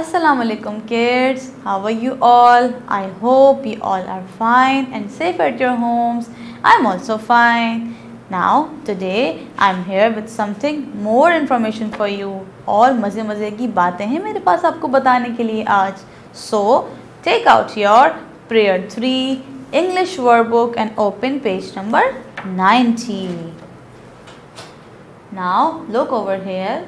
Assalamu alaikum kids, how are you all? I hope you all are fine and safe at your homes. I'm also fine. Now today I'm here with something more information for you. और मज़े मज़े की बातें हैं मेरे पास आपको बताने के लिए आज. So take out your prayer 3 English workbook and open page number 90. Now look over here.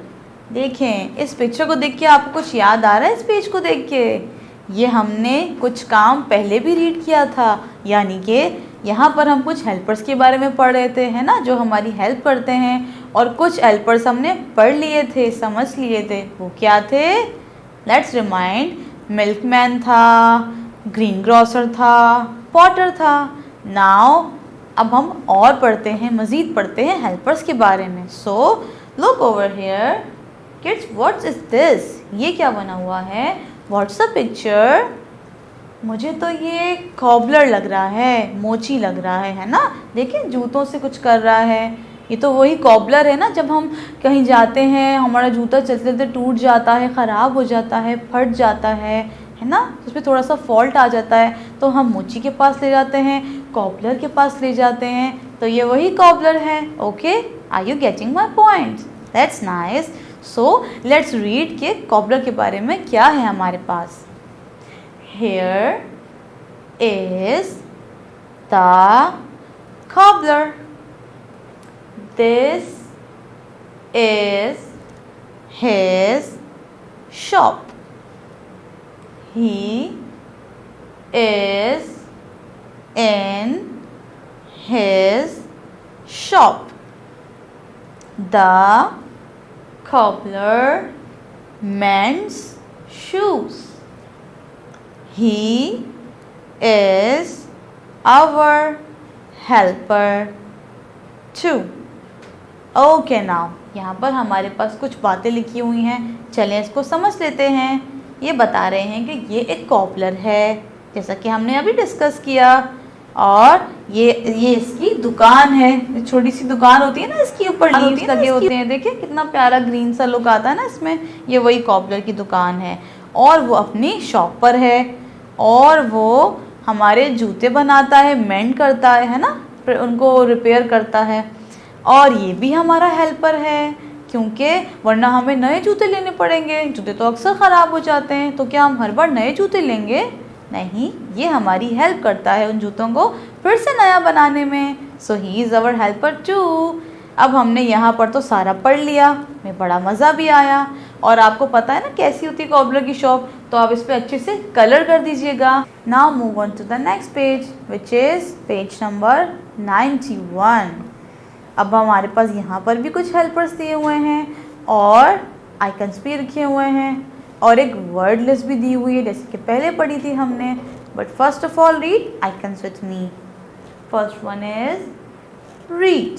देखें, इस पिक्चर को देख के आपको कुछ याद आ रहा है? इस पेज को देख के ये हमने कुछ काम पहले भी रीड किया था, यानी कि यहाँ पर हम कुछ हेल्पर्स के बारे में पढ़ रहे थे, है ना, जो हमारी हेल्प करते हैं. और कुछ हेल्पर्स हमने पढ़ लिए थे, समझ लिए थे. वो क्या थे? Let's remind. मिल्कमैन था, ग्रीन ग्रोसर था, पॉटर था. नाउ अब हम और पढ़ते हैं, मज़ीद पढ़ते हैं हेल्पर्स के बारे में. So look over here kids, what's is this? ये क्या बना हुआ है? What's the picture? मुझे तो ये कॉबलर लग रहा है, मोची लग रहा है ना. देखिए जूतों से कुछ कर रहा है. ये तो वही कॉबलर है ना, जब हम कहीं जाते हैं हमारा जूता चलते चलते टूट जाता है, ख़राब हो जाता है, फट जाता है ना, उस पर थोड़ा सा फॉल्ट आ जाता है तो हम मोची के पास ले जाते हैं, कॉबलर के पास ले जाते हैं. तो ये वही कॉबलर है. Okay, are you getting my point? That's nice. So let's read के कॉबलर के बारे में क्या है हमारे पास. Here is the cobbler. This is his shop. He is in his shop. The cobbler mends shoes. He is our helper too. Okay, now यहाँ पर हमारे पास कुछ बातें लिखी हुई हैं. चलें इसको समझ लेते हैं. ये बता रहे हैं कि ये एक कॉबलर है, जैसा कि हमने अभी डिस्कस किया. और ये इसकी दुकान है. छोटी सी दुकान होती है ना, इसके ऊपर लीव्स लगे होते हैं. देखिए कितना प्यारा ग्रीन सा लुक आता है ना इसमें. ये वही कॉबलर की दुकान है और वो अपनी शॉप पर है और वो हमारे जूते बनाता है, मेंड करता है ना, उनको रिपेयर करता है. और ये भी हमारा हेल्पर है, क्योंकि वरना हमें नए जूते लेने पड़ेंगे. जूते तो अक्सर ख़राब हो जाते हैं, तो क्या हम हर बार नए जूते लेंगे? नहीं, ये हमारी हेल्प करता है उन जूतों को फिर से नया बनाने में. So he is our helper too. अब हमने यहाँ पर तो सारा पढ़ लिया, में बड़ा मज़ा भी आया. और आपको पता है ना कैसी होती है कॉबलर की शॉप, तो आप इस पर अच्छे से कलर कर दीजिएगा. Now move on to the next page which is page number 91. अब हमारे पास यहाँ पर भी कुछ हेल्पर्स दिए हुए हैं और आइकन्स भी रखे हुए हैं और एक वर्ड लिस्ट भी दी हुई है, जैसे कि पहले पढ़ी थी हमने. But first of all read icons with me. First one is read,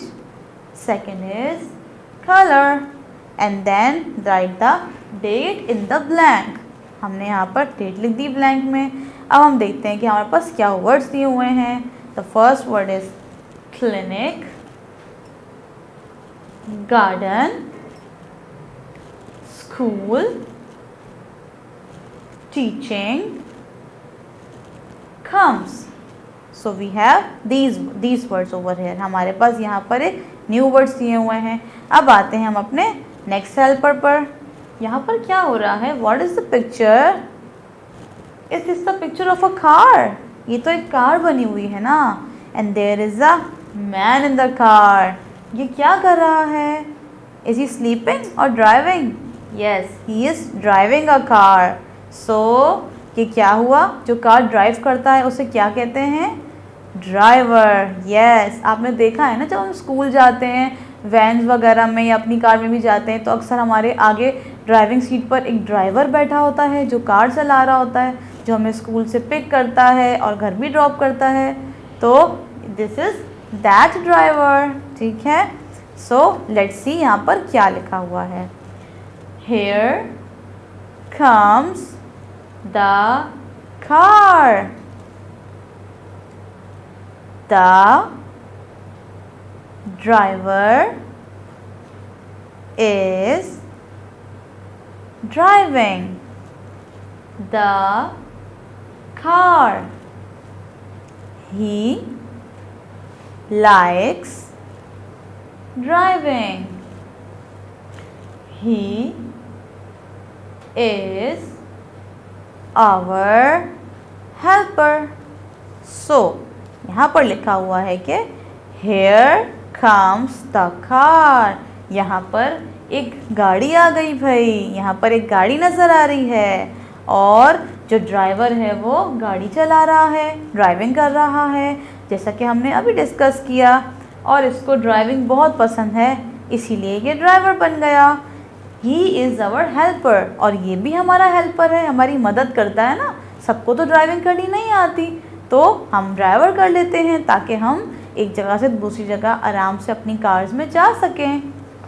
second is colour, and then write the date in the blank. हमने यहाँ पर डेट लिख दी ब्लैंक में. अब हम देखते हैं कि हमारे पास क्या वर्ड्स दिए हुए हैं. The first word is clinic, garden, school, teaching, comes. So we have these words over here. हमारे पास यहाँ पर एक न्यू वर्ड्स दिए हुए हैं. अब आते हैं हम अपने नेक्स्ट हेल्पर पर. यहाँ पर क्या हो रहा है? What is the picture? Is this the picture of a car? ये तो एक कार बनी हुई है ना. And there is a man in the car. ये क्या कर रहा है? Is he sleeping or driving? Yes, he is driving a car. सो ये क्या हुआ? जो कार ड्राइव करता है उसे क्या कहते हैं? ड्राइवर. यस, आपने देखा है ना, जब हम स्कूल जाते हैं वैन्स वगैरह में या अपनी कार में भी जाते हैं, तो अक्सर हमारे आगे ड्राइविंग सीट पर एक ड्राइवर बैठा होता है जो कार चला रहा होता है, जो हमें स्कूल से पिक करता है और घर भी ड्रॉप करता है. तो दिस इज़ दैट ड्राइवर. ठीक है. सो लेट्स सी यहाँ पर क्या लिखा हुआ है. Here comes the car. The driver is driving. the car. He likes driving. He is our helper. So यहाँ पर लिखा हुआ है कि Here comes the car. यहाँ पर एक गाड़ी आ गई भाई, यहाँ पर एक गाड़ी नज़र आ रही है और जो ड्राइवर है वो गाड़ी चला रहा है, ड्राइविंग कर रहा है, जैसा कि हमने अभी डिस्कस किया। और इसको ड्राइविंग बहुत पसंद है, इसीलिए ये ड्राइवर बन गया। ही इज़ आवर हेल्पर, और ये भी हमारा हेल्पर है, हमारी मदद करता है ना। सबको तो ड्राइविंग करनी नहीं आती, तो हम ड्राइवर कर लेते हैं ताकि हम एक जगह से दूसरी जगह आराम से अपनी कार्स में जा सकें।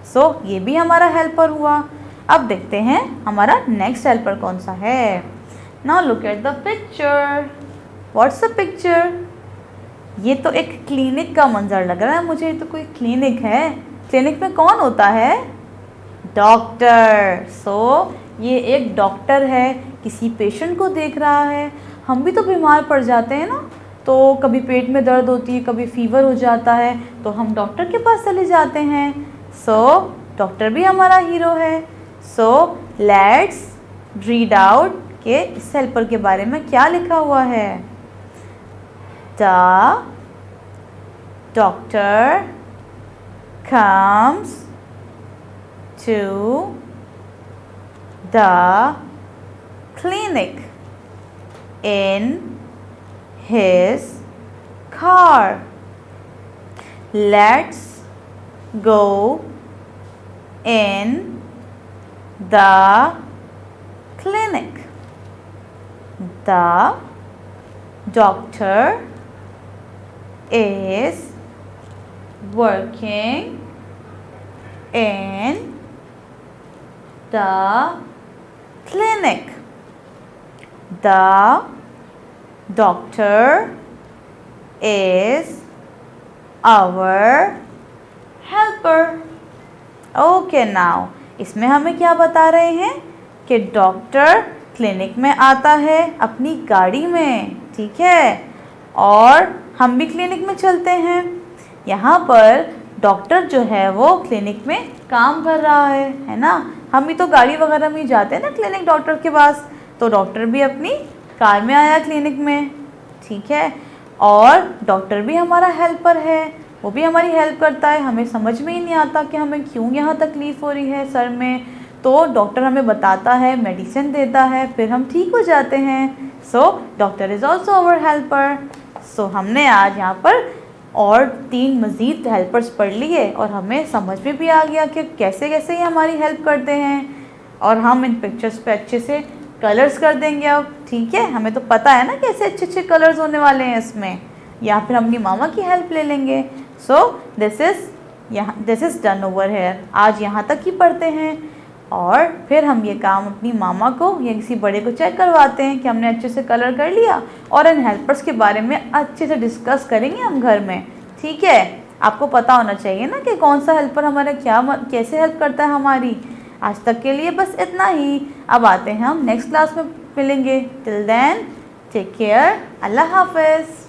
सो ये भी हमारा हेल्पर हुआ। अब देखते हैं हमारा नेक्स्ट हेल्पर कौन सा है। Now look at the picture. What's the picture? ये तो एक क्लिनिक का मंजर लग रहा है मुझे। ये तो कोई क्लिनिक है। क्लिनिक में कौन होता है? डॉक्टर। सो ये एक डॉक्टर है, किसी पेशेंट को देख रहा है। हम भी तो बीमार पड़ जाते हैं ना, तो कभी पेट में दर्द होती है, कभी फीवर हो जाता है, तो हम डॉक्टर के पास चले जाते हैं। सो डॉक्टर भी हमारा हीरो है। सो लेट्स रीड आउट के इस हेल्पर के बारे में क्या लिखा हुआ है। The doctor comes to the clinic in his car. Let's go in the clinic. The doctor is working in the clinic. The doctor is our helper. Okay, now इसमें हमें क्या बता रहे हैं कि डॉक्टर क्लिनिक में आता है अपनी गाड़ी में, ठीक है, और हम भी क्लिनिक में चलते हैं। यहाँ पर डॉक्टर जो है वो क्लिनिक में काम कर रहा है ना। हम भी तो गाड़ी वगैरह में जाते हैं ना क्लिनिक डॉक्टर के पास, तो डॉक्टर भी अपनी कार में आया क्लिनिक में, ठीक है। और डॉक्टर भी हमारा हेल्पर है, वो भी हमारी हेल्प करता है। हमें समझ में ही नहीं आता कि हमें क्यों यहाँ तकलीफ़ हो रही है सर में, तो डॉक्टर हमें बताता है, मेडिसिन देता है, फिर हम ठीक हो जाते हैं। So doctor is also our helper. So हमने आज यहाँ पर और 3 मज़ीद हेल्पर्स पढ़ लिए और हमें समझ में भी आ गया कि कैसे कैसे ये हमारी हेल्प करते हैं। और हम इन पिक्चर्स पे अच्छे से कलर्स कर देंगे अब, ठीक है। हमें तो पता है ना कैसे अच्छे अच्छे कलर्स होने वाले हैं इसमें, या फिर अपनी मामा की हेल्प ले लेंगे। So this is done over here. आज यहाँ तक ही पढ़ते हैं और फिर हम ये काम अपनी मामा को या किसी बड़े को चेक करवाते हैं कि हमने अच्छे से कलर कर लिया, और इन हेल्पर्स के बारे में अच्छे से डिस्कस करेंगे हम घर में, ठीक है। आपको पता होना चाहिए ना कि कौन सा हेल्पर हमारा कैसे हेल्प करता है हमारी। आज तक के लिए बस इतना ही। अब आते हैं हम नेक्स्ट क्लास में मिलेंगे। Till then take care. अल्लाह हाफ़िज़।